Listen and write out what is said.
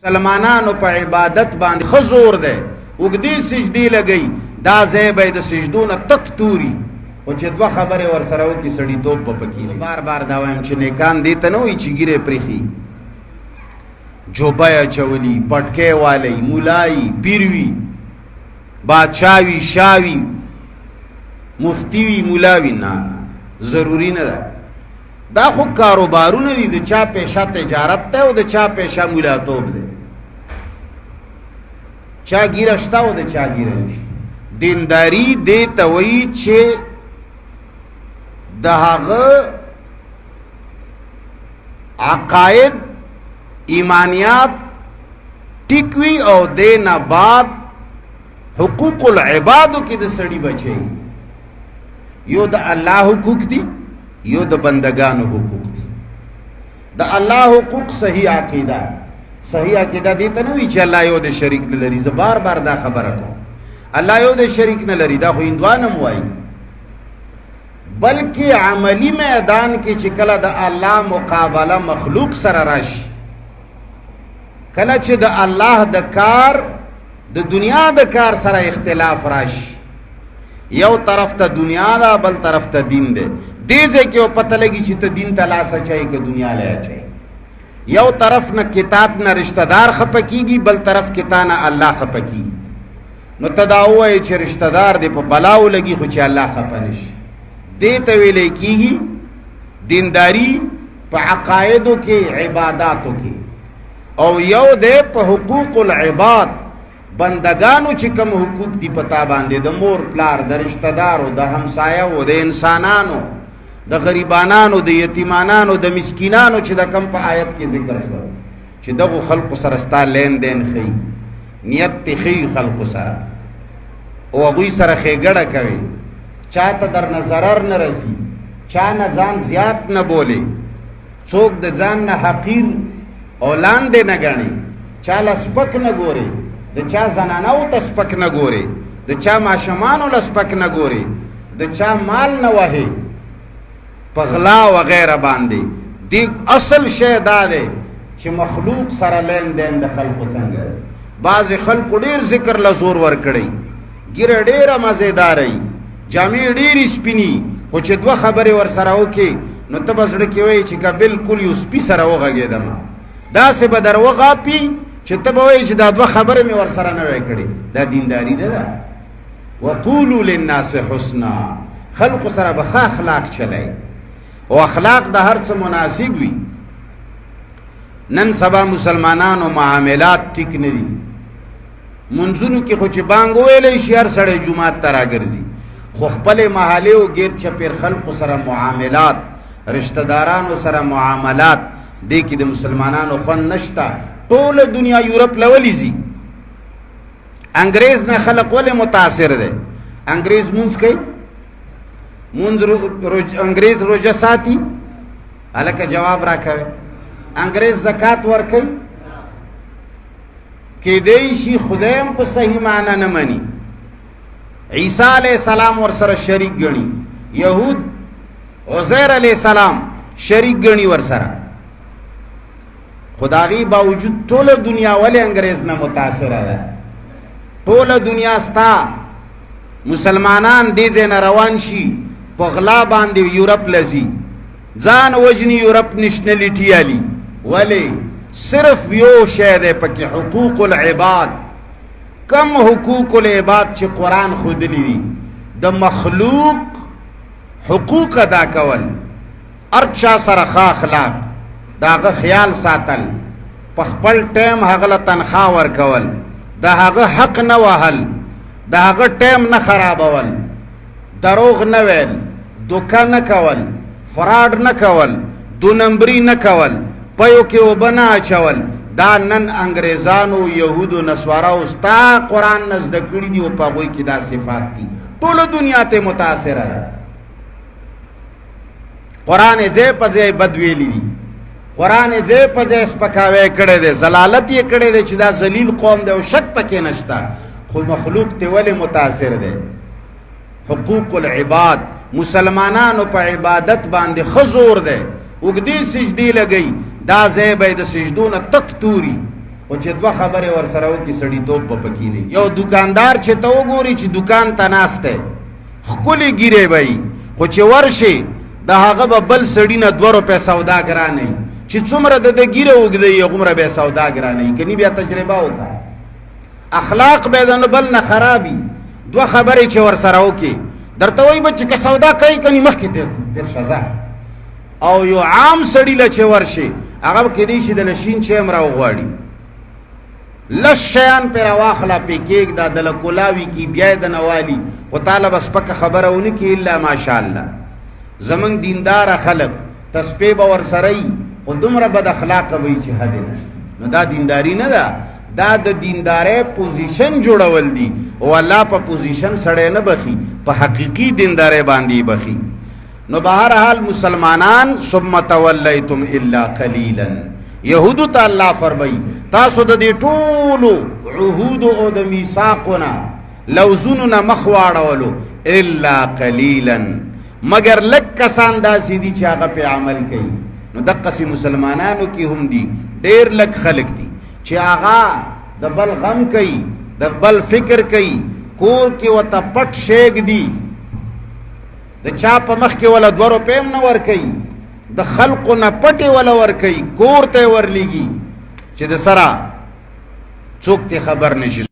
مسلمانانو په عبادت باندې خزور ده وګدي سجدي لګي دا ځای به د سجدو نه تک توري او چې دوه خبرې ورسره وکړي سړیتوب به پکې وي. بار بار دا وایم چې نیکان دې ته نه وایي چې ګیرې پرېښي جوبه اچولي پټکې والی مولایي پیر وي بادشاه وي شاه وي مفتی وي مولا وي نه ضروري نه ده. دا خو کاروبارونه دي د چا پیشه تجارت ده او د چا پیشه مولاتوب ده. چا ګیره شته او د چا ګیره نشته. دینداری دې ته وایي چې د هغه عقاید ایمانیات ټیک وي او دې نه بعد حقوق العبادو کې د سړي بچي یو د الله حقوق دي یو د بندگانو حقوق دي. د الله حقوق صحیح عقیده دې ته نه وي چې الله یو د شریک نه لري. زه بار بار دا خبره کوم الله یو د شریک نه لري دا خو هندوان هم وایي بلکې عملی میدان کې چې کله د الله مقابله مخلوق سره راشي کله چې د الله د کار د دنیا د کار سره اختلاف راشي یو طرف ته دنیا ده بل طرف ته دین ده دې ځای کې پته لګي چې ته دین ته لاس اچوي که دنیا له اچوي. یو طرف نه کتاب نه رشتہ دار خفه کېږي بل طرف کې تا نه الله خفه کېږي. نو ته دا ووایې چې رشتہ دار دې په بلاو لګي خو چې الله خفه نشي. دې ته ویلی کېږي دینداري په عقایدو کې عباداتو کې او یو دی په حقوق العباد بندگانو چې کوم حقوق دي پتا باندې د مور پلار د رشتہ دارو د همسایو د انسانانو د غریبانانو د یتیمانانو د مسکینانو چې د کم په آیت کې ذکر شو چې دغه خلق سره ستا لین دین خي نیت خي خلق سره او هغوی سره ښېګړه کوي چاته در نه ضرر نه رسي چا نه ځان زیات نه بولي څوک د ځان نه حقیر او لاندې نه ګڼي چا له سپک نه ګوري د چا زنانو ته سپک نه ګوري د چا ماشومانو له سپک نه ګوري د چا مال نه وهي په غلا وغیره باندې دی اصل شی دا دی چې مخلوق سره لین دین د خلقو څنګه. بعضې خلقو ډېر ذکر له زور ورکړی ګیره ډېره مزېدارئ جامې ډېرې سپینې خو چې دوه خبرې ورسره وکړې نو ته به زړه کې وایې چې که بلکل یو سپي سره وغږېدم داسې به در وغاپي چې ته به وایې چې دا دوه خبرې مې ورسره نه وی کړې. دا دینداري نه ده. وقولو للناس حسنا خلقو سره به ښه اخلاق چلئ او اخلاق د هر څه مناسب وي. نن سبا مسلمانانو معاملات ټیک نه دي. منځونو کې خو چې بانګ وویلی شي هر سړی جومات ته راګرځي خو خپلې محلې او ګیر چپیر خلقو سره معاملات رشتہ دارانو سره معاملات دې کې د مسلمانانو خوند نشته. ټوله دنیا یورپ له ولې ځي انګریز نه خلق ولې متاثر دی. انګریز مونځ کوي انګریز روژه ساتي هلکه جواب را کوي. انګریز زکات ورکوي کیدای شي خدای هم په صحیح معنی نه مني. عیسی علیہ السلام ورسره شریک ګڼي یهود عزیر علیہ السلام شریک ګڼي ورسره خو د هغې باوجود ټوله دنیا ولې انګریز نه متاثره ده. ټوله دنیا ستا مسلمانان دې ځای نه روان شي په غلا باندې یورپ له ځي ځان وجني یورپ نیشنلټي علي ولې صرف یو شی دی پکې حقوق العباد. کم حقوق العباد چې قرآن ښودلي دي د مخلوق حقوق ادا کول هر چا سره ښه اخلاق د هغه خیال ساتل په خپل ټایم هغه له تنخوا ورکول د هغه حق نه وهل د هغه ټایم نه خرابول دروغ نه ویل دوکه نه کول فراډ نه کول دو نمبري نه کول پیو کې اوبه نه اچول. دا نن انګریزانو یهودو نسواراو ستا قرآن نه زده کړي دي او په هغوی کې دا صفات دي. ټوله دنیا ته متاثره ده. قرآن یې ځای په ځای بد ویلي دي قرآن یې ځای په ځای سپکاوی کړی دی ضلالت یې کړی دی چې دا ذلیل قوم دی او شک پکې نشته خو مخلوق ته ولې متاثر دی. حقوق العباد مسلمانانو په عبادت باندې خزور دی وګدي سجدي لګي دا ځای به د سجدو نه تک توري او چې دوه خبرې ور سره وکړي سړیتوب به پکې نه. یو دکاندار چې ته وګوري چې دکان ته ناست دی ښکلې ګیرې به وي، خو چې ورشي د هغه به بل سړي نه 2 روپۍ سودا ګرانوي، چې څومره د ده ګیره اوږده وي هغومره به یې سودا ګرانوي. کني بیا تجربه وکړه، اخلاق به د بل نه خرابي. دوه خبرې چې ور سره وکړي درته وایي به چې که سودا کوي کني مخکې تېر شه. او یو عام سړي له چې ورشي هغه به کیدای شي د لشین چای هم راوغواړي، لس شیان پې راواخله پې کېږده د له کلاوي کې بیا یې د نوالي، خو تاله به سپکه خبره ونه کړي الا ماشاءالله. زمونږ دینداره خلق تسپې به ور سره وي خو دومره بد اخلاقه به وي چې حد نشته. نو دا دینداري نه ده، دا د دیندارۍ پوزیشن جوړول دي. او الله په پوزیشن سړی نه بخي، په حقیقي دیندارۍ باندې بخي. نو بهرحال مسلمانان ثم تولیتم الا قلیلا، یهودو ته الله فرمایي تاسو د دې ټولو عهود او د میثاقونه لوزونو نه مخ واړولو الا قلیلا، مگر لږ کسان داسې دي چې هغه پې عمل کوي. نو دقسې مسلمانانو کې هم دي ډېر لږ خلک دي چې هغه د بل غم کوي، د بل فکر کوي، کور کې ورته پټ شیګ دي، د چا په مخ کې ولا 2 روپۍ هم نه ورکوي، د خلقو نه پټې ولا ورکوي، کور ته یې ورلیږي چې د سره څوک ته خبر نشي.